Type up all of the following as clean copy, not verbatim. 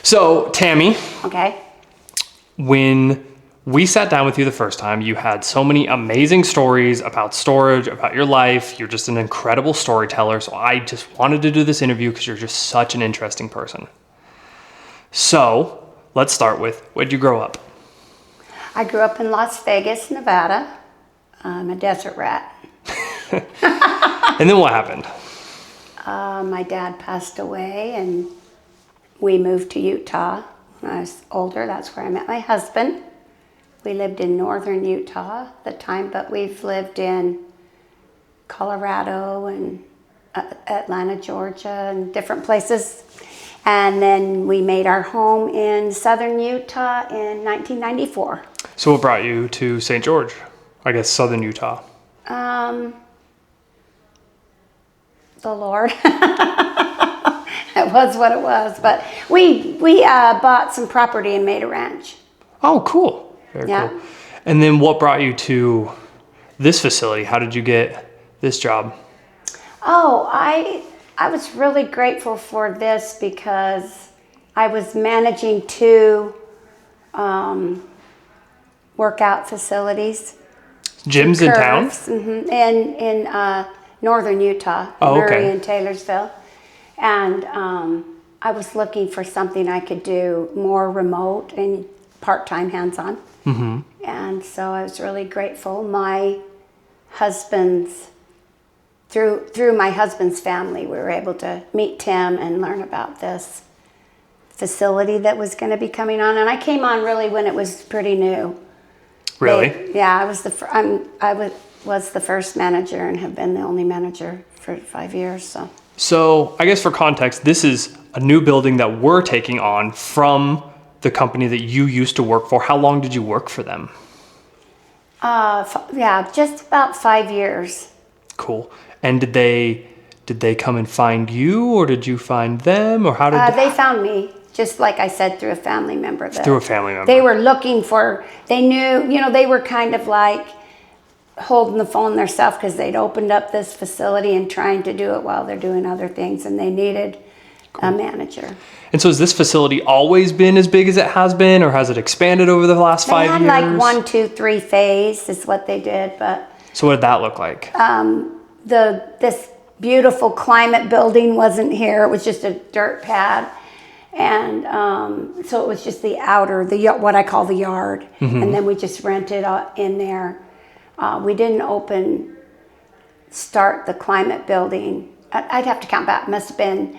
So, Tammy, Okay. when we sat down with you the first time, you had so many amazing stories about storage, about your life. You're just an incredible storyteller. So I just wanted to do this interview because you're just such an interesting person. So let's start with, where'd you grow up? I grew up in Las Vegas, Nevada. I'm a desert rat. And then what happened? My dad passed away and we moved to Utah. When I was older, that's where I met my husband. We lived in northern Utah at the time, but we've lived in Colorado and Atlanta, Georgia, and different places. And then we made our home in southern Utah in 1994. So what brought you to St. George? I guess southern Utah. The Lord. It was what it was. But we bought some property and made a ranch. Oh, cool. Very cool. And then what brought you to this facility? How did you get this job? Oh, I was really grateful for this because I was managing two workout facilities. Gyms in town? Mm-hmm. In northern Utah, Murray and Taylorsville. And I was looking for something I could do more remote and part-time hands-on. Mm-hmm. And so I was really grateful. My husband's, through my husband's family, we were able to meet Tim and learn about this facility that was going to be coming on. And I came on really when it was pretty new. Really? I was the first manager and have been the only manager for 5 years. So I guess for context, this is a new building that we're taking on from the company that you used to work for. How long did you work for them? Just about 5 years. Cool. And did they come and find you, or did you find them, or how did they found me? Just like I said, through a family member. Through a family member. They were looking for. They knew, they were kind of like holding the phone themselves because they'd opened up this facility and trying to do it while they're doing other things, and they needed a manager. And so has this facility always been as big as it has been, or has it expanded over the last 5 years? They had like 1, 2, 3 phase is what they did, but. So what did that look like? This beautiful climate building wasn't here. It was just a dirt pad. And so it was just the outer, what I call the yard. Mm-hmm. And then we just rented in there. We didn't start the climate building. I'd have to count back. It must have been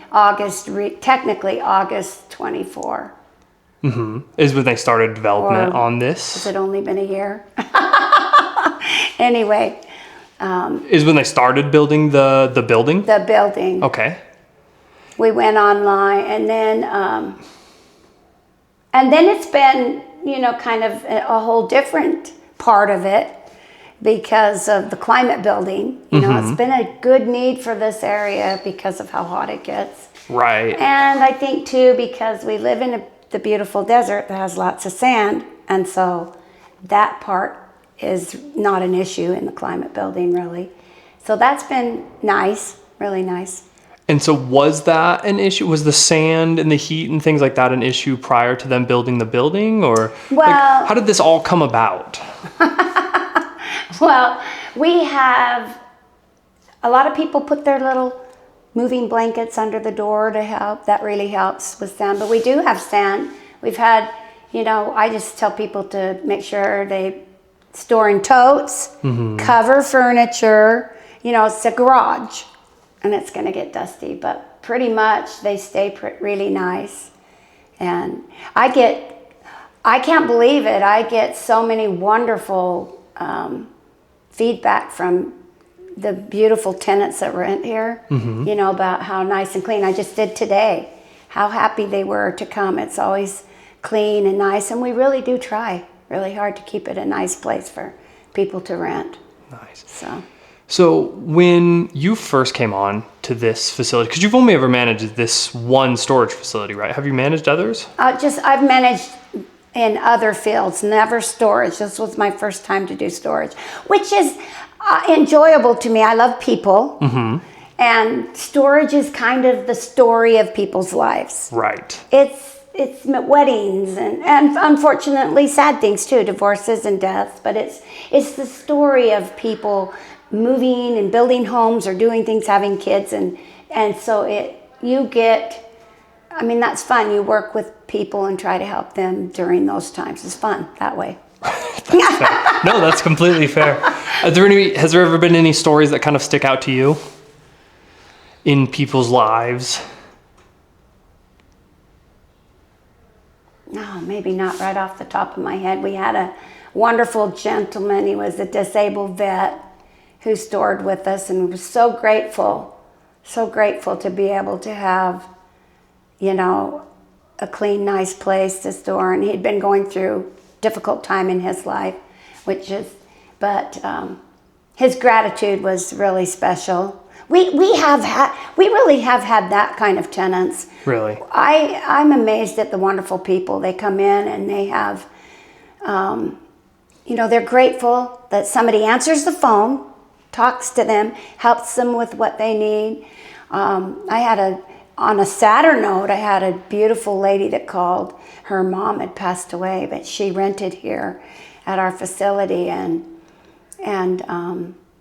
technically August 24. Mm-hmm. Is when they started development on this? Has it only been a year? Anyway. Is when they started building the building? The building. Okay. We went online, and then it's been, kind of a whole different part of it because of the climate building. It's been a good need for this area because of how hot it gets. Right. And I think too because we live in the beautiful desert that has lots of sand, and so that part is not an issue in the climate building, really. So that's been nice, really nice. And so was that an issue? Was the sand and the heat and things like that an issue prior to them building the building? Or how did this all come about? Well, we have a lot of people put their little moving blankets under the door to help. That really helps with sand. But we do have sand. We've had, I just tell people to make sure they store in totes, mm-hmm. cover furniture. It's a garage and it's going to get dusty, but pretty much they stay really nice. And I can't believe it. I get so many wonderful feedback from the beautiful tenants that rent here, mm-hmm. About how nice and clean. I just did today, how happy they were to come. It's always clean and nice, and we really do try really hard to keep it a nice place for people to rent. Nice. So when you first came on to this facility, because you've only ever managed this one storage facility, right? Have you managed others? I've managed in other fields, never storage. This was my first time to do storage, which is enjoyable to me. I love people. Mm-hmm. And storage is kind of the story of people's lives. Right. It's it's weddings and unfortunately sad things too, divorces and deaths. But it's the story of people moving and building homes or doing things, having kids, and so that's fun. You work with people and try to help them during those times. It's fun that way. That's fair. No, that's completely fair. Has there ever been any stories that kind of stick out to you in people's lives? No, maybe not right off the top of my head. We had a wonderful gentleman. He was a disabled vet who stored with us, and was so grateful to be able to have, a clean, nice place to store. And he'd been going through a difficult time in his life, but his gratitude was really special. We really have had that kind of tenants. Really? I'm amazed at the wonderful people. They come in and they have, they're grateful that somebody answers the phone, talks to them, helps them with what they need. On a sadder note, I had a beautiful lady that called. Her mom had passed away, but she rented here at our facility, and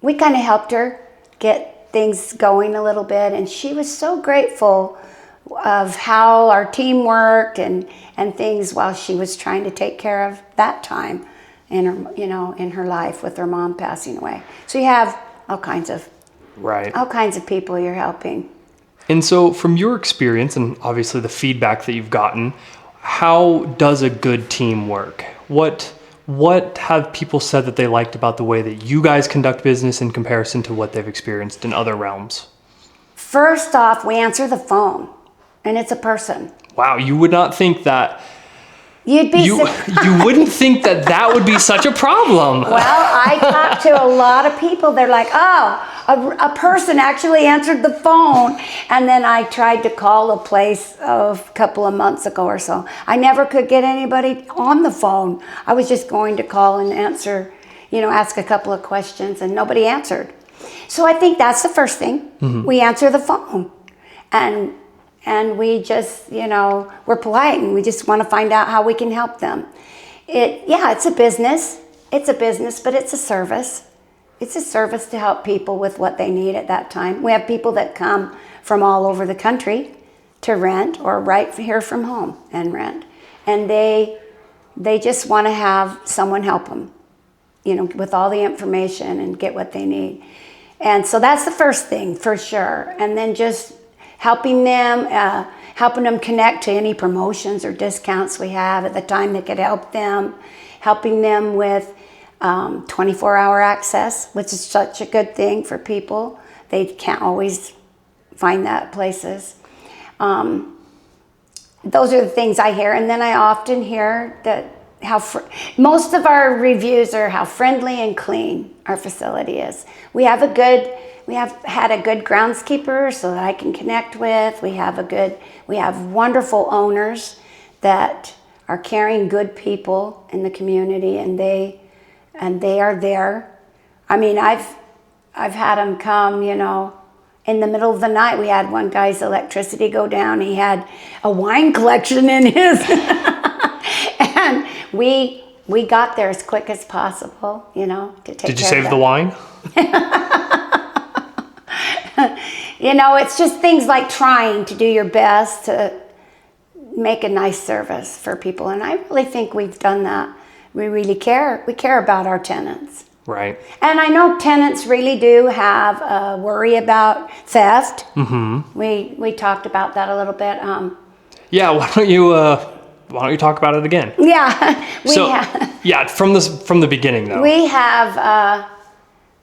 we kind of helped her get things going a little bit, and she was so grateful of how our team worked and things while she was trying to take care of that time in her life with her mom passing away. So you have all kinds of people you're helping. And so from your experience and obviously the feedback that you've gotten, how does a good team work? What have people said that they liked about the way that you guys conduct business in comparison to what they've experienced in other realms? First off, we answer the phone, and it's a person. Wow, you would not think that. You wouldn't think that would be such a problem. Well, I talked to a lot of people. They're like, oh, a person actually answered the phone. And then I tried to call a place a couple of months ago or so. I never could get anybody on the phone. I was just going to call and answer, ask a couple of questions, and nobody answered. So I think that's the first thing. Mm-hmm. We answer the phone. And we just, we're polite, and we just want to find out how we can help them. It's a business. It's a business, but it's a service. It's a service to help people with what they need at that time. We have people that come from all over the country to rent, or right here from home and rent. And they just want to have someone help them, with all the information and get what they need. And so that's the first thing, for sure. And then just helping them connect to any promotions or discounts we have at the time that could help them, helping them with 24-hour access, which is such a good thing for people. They can't always find that places. Those are the things I hear. And then I often hear that most of our reviews are how friendly and clean our facility is. We have had a good groundskeeper so that I can connect with. We have wonderful owners that are caring, good people in the community, and they are there. I mean, I've had them come, in the middle of the night. We had one guy's electricity go down. He had a wine collection in his, and we got there as quick as possible, to take care of that. Did you save the wine? It's just things like trying to do your best to make a nice service for people. And I really think we've done that. We really care. We care about our tenants. Right. And I know tenants really do have a worry about theft. Mm-hmm. We talked about that a little bit. Yeah, why don't you talk about it again? Yeah. From the beginning though. We have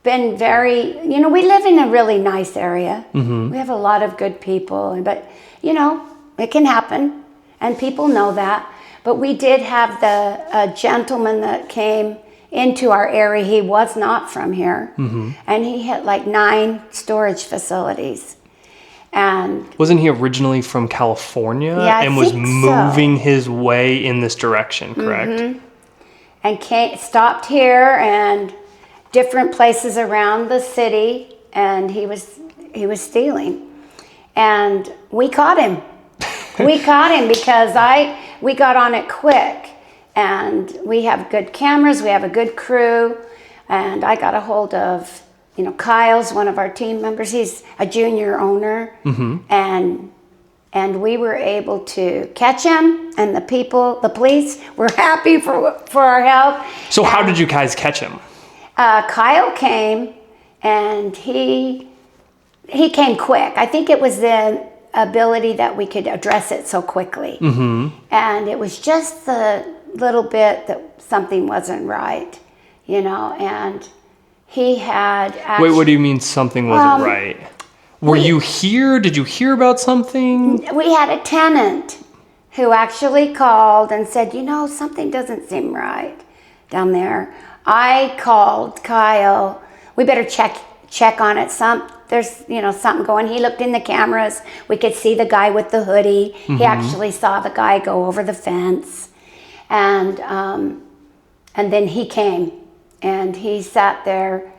been very, we live in a really nice area. Mm-hmm. We have a lot of good people, but it can happen, and people know that. But we did have a gentleman that came into our area. He was not from here, mm-hmm. and he had like 9 storage facilities. And wasn't he originally from California? Yeah, and was moving his way in this direction, correct? Mm-hmm. And stopped here and different places around the city, and he was stealing, and we caught him. We caught him because we got on it quick, and we have good cameras, we have a good crew, and I got a hold of, Kyle's one of our team members. He's a junior owner, and we were able to catch him, and the police were happy for our help. So how did you guys catch him? Kyle came, and he came quick. I think it was the ability that we could address it so quickly. And it was just the little bit that something wasn't right, and he had actually... Wait, what do you mean something wasn't right? Were you here? Did you hear about something? We had a tenant who actually called and said, something doesn't seem right down there. I called Kyle. We better check on it. There's something going. He looked in the cameras. We could see the guy with the hoodie. He actually saw the guy go over the fence, and then he came, and he sat there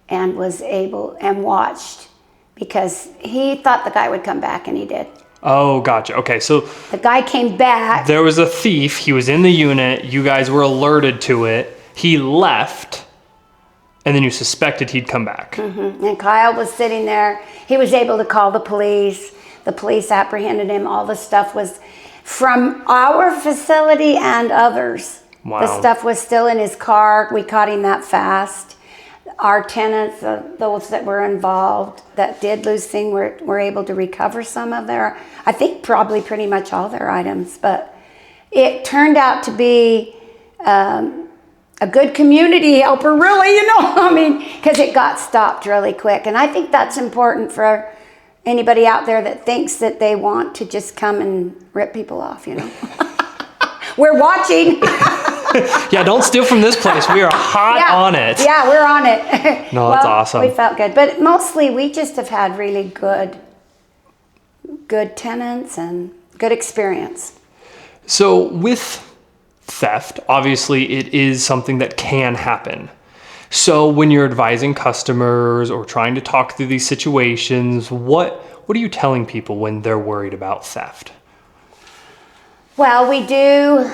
and was able and watched, because he thought the guy would come back, and he did. Oh, gotcha. Okay, so the guy came back. There was a thief. He was in the unit. You guys were alerted to it. He left, and then you suspected he'd come back. And Kyle was sitting there. He was able to call the police. The police apprehended him. All the stuff was from our facility and others. Wow. The stuff was still in his car. We caught him that fast. Our tenants, those that were involved, that did lose things, were able to recover some of their, I think probably pretty much all their items. But it turned out to be a good community helper, really, because it got stopped really quick. And I think that's important for anybody out there that thinks that they want to just come and rip people off, We're watching. Yeah, don't steal from this place. We are hot on it. Yeah, we're on it. No, that's awesome. We felt good. But mostly we just have had really good tenants and good experience. So with theft, obviously it is something that can happen. So when you're advising customers or trying to talk through these situations, what are you telling people when they're worried about theft? Well, we do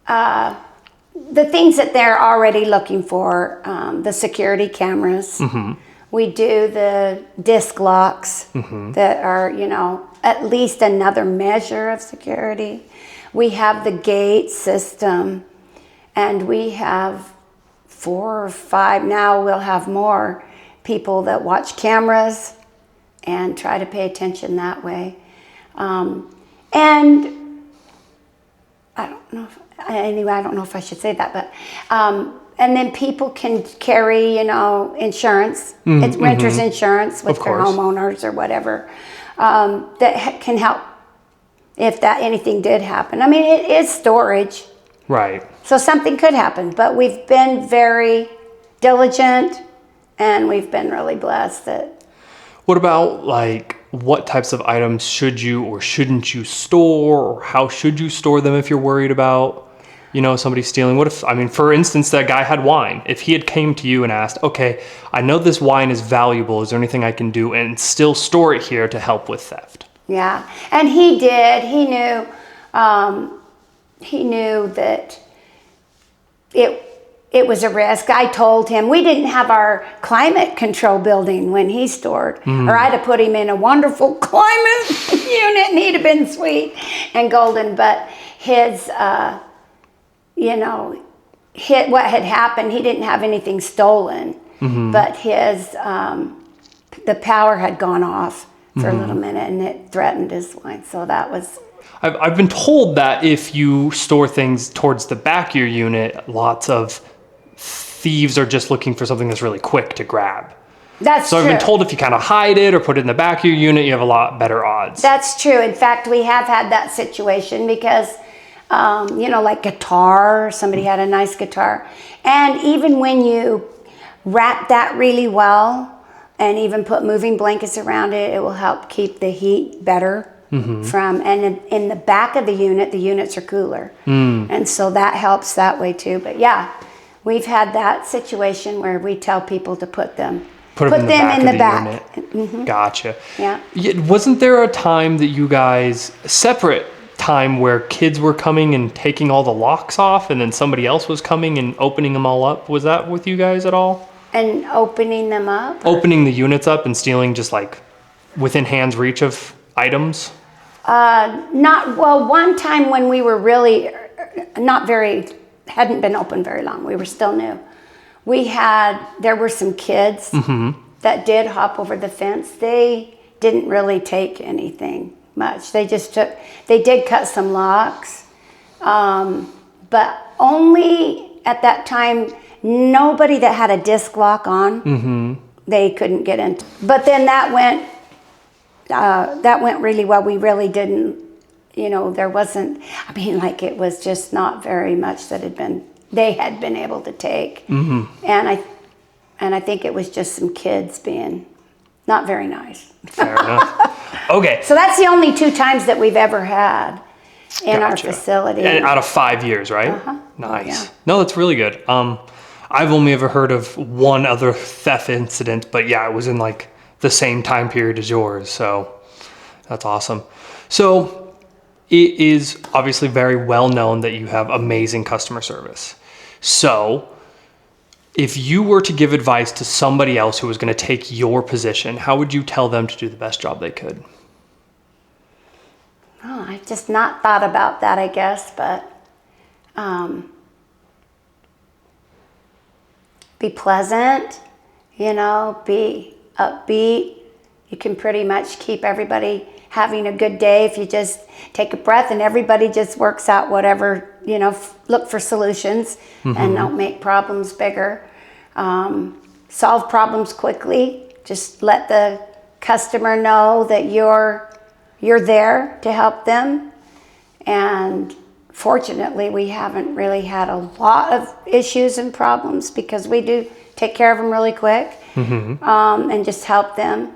the things that they're already looking for, the security cameras. We do the disc locks that are, at least another measure of security. We have the gate system, and we have 4 or 5, now we'll have more people that watch cameras and try to pay attention that way. And I don't know if I should say that, but and then people can carry, insurance. It's renter's insurance with their homeowners or whatever, that can help if anything did happen. It is storage. Right. So something could happen, but we've been very diligent, and we've been really blessed that. What about what types of items should you or shouldn't you store, or how should you store them if you're worried about, somebody stealing? What if, for instance, that guy had wine. If he had came to you and asked, okay, I know this wine is valuable. Is there anything I can do and still store it here to help with theft? Yeah, and he did. He knew that it was a risk. I told him we didn't have our climate control building when he stored, or I'd have put him in a wonderful climate unit, and he'd have been sweet and golden. But his, what had happened, he didn't have anything stolen, but his, the power had gone off for a little minute, and it threatened his wine. So that was. I've been told that if you store things towards the back of your unit, lots of thieves are just looking for something that's really quick to grab. That's true. So I've been told if you kind of hide it or put it in the back of your unit, you have a lot better odds. That's true. In fact, we have had that situation because, like guitar, somebody had a nice guitar. And even when you wrap that really well and even put moving blankets around it, it will help keep the heat better from, and in the back of the units are cooler. And so that helps that way too. But yeah, we've had that situation where we tell people to put them Put them in the back of the unit. Mm-hmm. Gotcha. Yeah. Wasn't there a time that you guys, separate time where kids were coming and taking all the locks off and then somebody else was coming and opening them all up? Was that with you guys at all? And opening them up? Opening the units up and stealing just like within hand's reach of items? One time when we were really hadn't been open very long. We were still new. There were some kids that did hop over the fence. They didn't really take anything much. They did cut some locks. But only at that time, nobody that had a disc lock on, they couldn't get in. But then that went really well. We really didn't, there wasn't, it was just not very much that they had been able to take. And I think it was just some kids being not very nice. Fair enough. Okay. So that's the only 2 times that we've ever had in our facility. And out of 5 years, right? Nice. Yeah. No, that's really good. I've only ever heard of one other theft incident, but yeah, it was in like the same time period as yours. So that's awesome. So it is obviously very well known that you have amazing customer service. So if you were to give advice to somebody else who was going to take your position, how would you tell them to do the best job they could? Oh, I've just not thought about that, I guess, but be pleasant, be upbeat. You can pretty much keep everybody having a good day if you just take a breath and everybody just works out whatever, look for solutions and don't make problems bigger. Solve problems quickly. Just let the customer know that you're there to help them. And fortunately, we haven't really had a lot of issues and problems because we do take care of them really quick and just help them.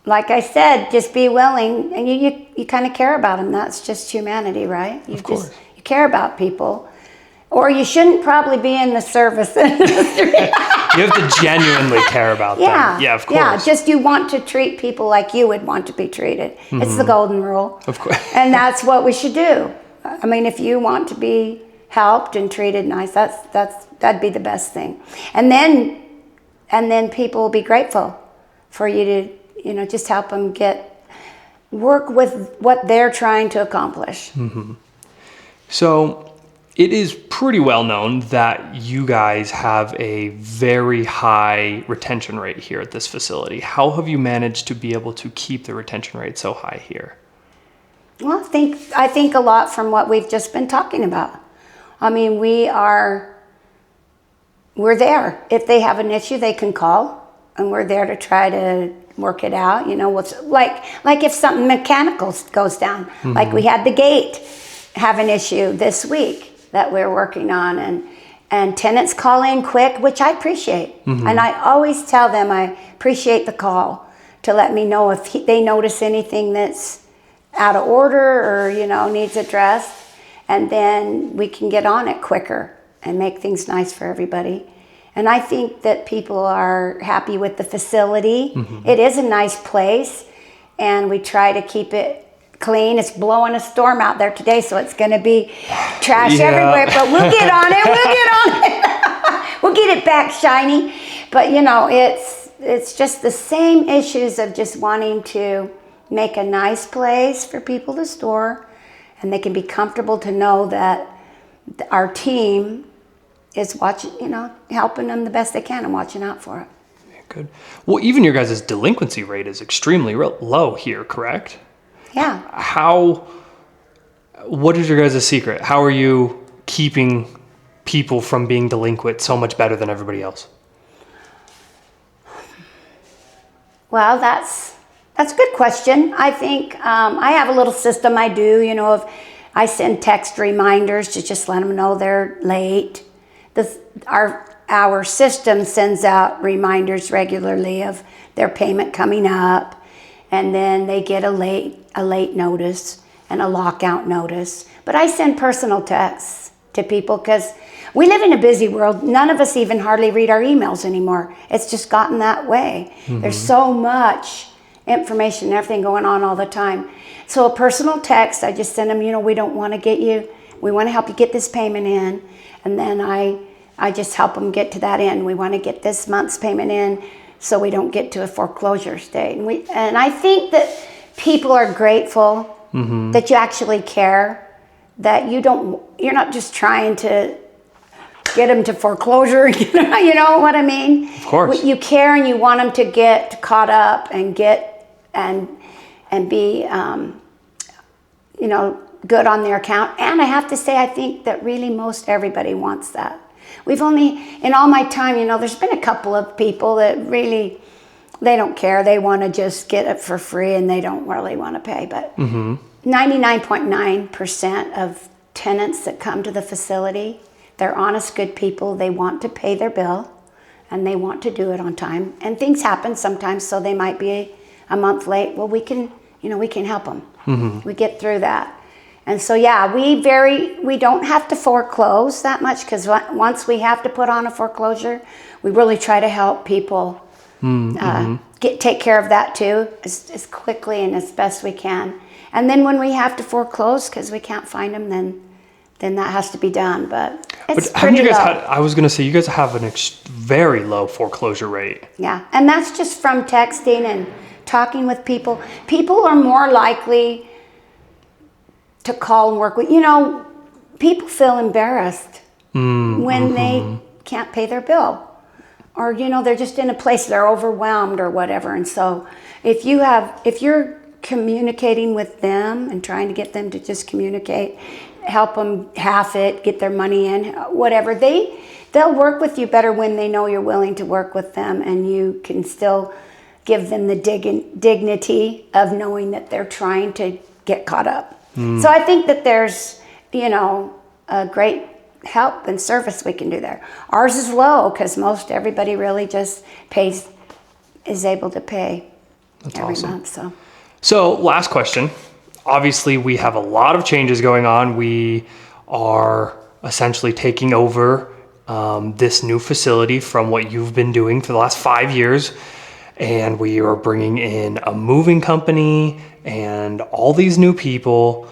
Like I said, just be willing, and you kind of care about them. That's just humanity, right? Of course. You care about people. Or you shouldn't probably be in the service industry. You have to genuinely care about them. Yeah, of course. Yeah, just you want to treat people like you would want to be treated. It's the golden rule. Of course. And that's what we should do. If you want to be helped and treated nice, that'd be the best thing. And then people will be grateful for you to, just help them work with what they're trying to accomplish. So it is pretty well known that you guys have a very high retention rate here at this facility. How have you managed to be able to keep the retention rate so high here? Well, I think a lot from what we've just been talking about. We're there. If they have an issue, they can call, and we're there to try to work it out. What's like if something mechanical goes down, like we had the gate have an issue this week that we're working on, and tenants call in quick, which I appreciate. And I always tell them I appreciate the call to let me know if they notice anything that's out of order or, needs addressed. And then we can get on it quicker and make things nice for everybody. And I think that people are happy with the facility. It is a nice place, and we try to keep it clean. It's blowing a storm out there today, so it's going to be trash everywhere, but we'll get on it. We'll get it back shiny. But it's just the same issues of just wanting to make a nice place for people to store, and they can be comfortable to know that our team is watching, helping them the best they can and watching out for it. Yeah, good. Well, even your guys' delinquency rate is extremely low here, correct? Yeah. What is your guys' secret? How are you keeping people from being delinquent so much better than everybody else? Well, that's a good question. I think I have a little system I do, I send text reminders to just let them know they're late. Our system sends out reminders regularly of their payment coming up, and then they get a late notice and a lockout notice. But I send personal texts to people because we live in a busy world. None of us even hardly read our emails anymore. It's just gotten that way. There's so much information and everything going on all the time. So a personal text, I just send them, we don't want to get you, we want to help you get this payment in. And then I just help them get to that end. We want to get this month's payment in so we don't get to a foreclosure state. And I think that people are grateful that you actually care, that you're not just trying to get them to foreclosure, you know what I mean? Of course. You care and you want them to get caught up and and be, good on their account. And I have to say, I think that really most everybody wants that. We've only, in all my time, there's been a couple of people that really, they don't care. They want to just get it for free and they don't really want to pay. But 99.9% of tenants that come to the facility, they're honest, good people. They want to pay their bill and they want to do it on time. And things happen sometimes, so they might be a month late. Well, we can help them. We get through that. And so, yeah, we don't have to foreclose that much because once we have to put on a foreclosure, we really try to help people take care of that too, as quickly and as best we can. And then when we have to foreclose because we can't find them, then that has to be done. But it's pretty low. I was going to say, you guys have a very low foreclosure rate. Yeah, and that's just from texting and talking with people. People are more likely to call and work with, people feel embarrassed when they can't pay their bill, or, they're just in a place, they're overwhelmed or whatever. And so if you're communicating with them and trying to get them to just communicate, help them half it, get their money in, whatever, they'll work with you better when they know you're willing to work with them and you can still give them the dignity of knowing that they're trying to get caught up. So I think that there's, a great help and service we can do there. Ours is low because most everybody really just is able to pay every month. So last question. Obviously, we have a lot of changes going on. We are essentially taking over this new facility from what you've been doing for the last 5 years. And we are bringing in a moving company and all these new people.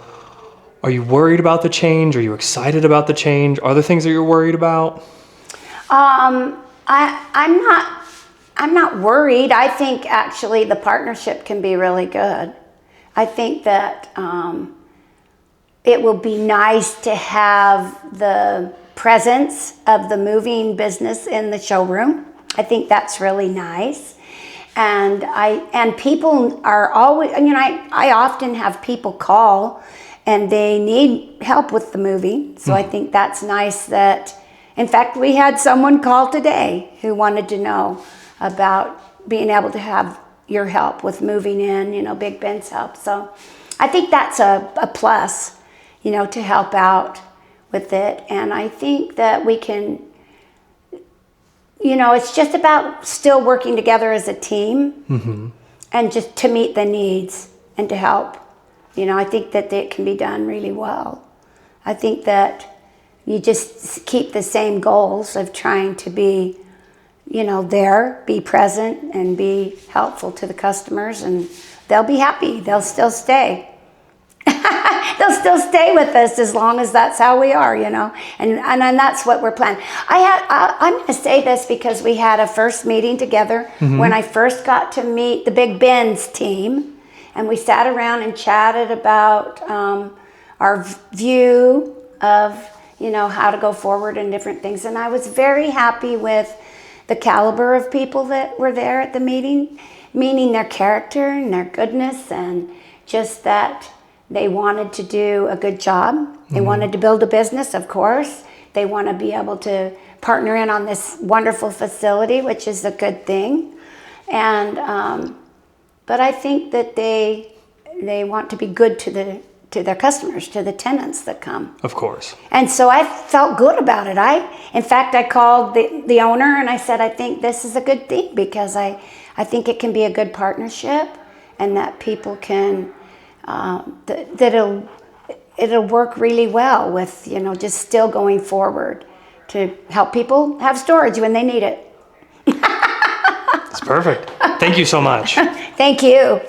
Are you worried about the change? Are you excited about the change? Are there things that you're worried about? I'm not worried. I think actually the partnership can be really good. I think that it will be nice to have the presence of the moving business in the showroom. I think that's really nice. And people are always, I often have people call and they need help with the moving. So I think that's nice that, in fact, we had someone call today who wanted to know about being able to have your help with moving in, Big Ben's help. So I think that's a plus, to help out with it. And I think that we can, it's just about still working together as a team and just to meet the needs and to help. I think that it can be done really well. I think that you just keep the same goals of trying to be, there, be present and be helpful to the customers, and they'll be happy. They'll still stay. They'll still stay with us as long as that's how we are, and that's what we're planning. I'm going to say this because we had a first meeting together when I first got to meet the Big Ben's team, and we sat around and chatted about our view of, how to go forward and different things. And I was very happy with the caliber of people that were there at the meeting, meaning their character and their goodness, and just that they wanted to do a good job. They wanted to build a business, of course. They want to be able to partner in on this wonderful facility, which is a good thing. And but I think that they want to be good to their customers, to the tenants that come. Of course. And so I felt good about it. In fact, I called the owner and I said, I think this is a good thing because I think it can be a good partnership and that people can, it'll work really well with, you know, just still going forward to help people have storage when they need it. It's perfect. Thank you so much. Thank you.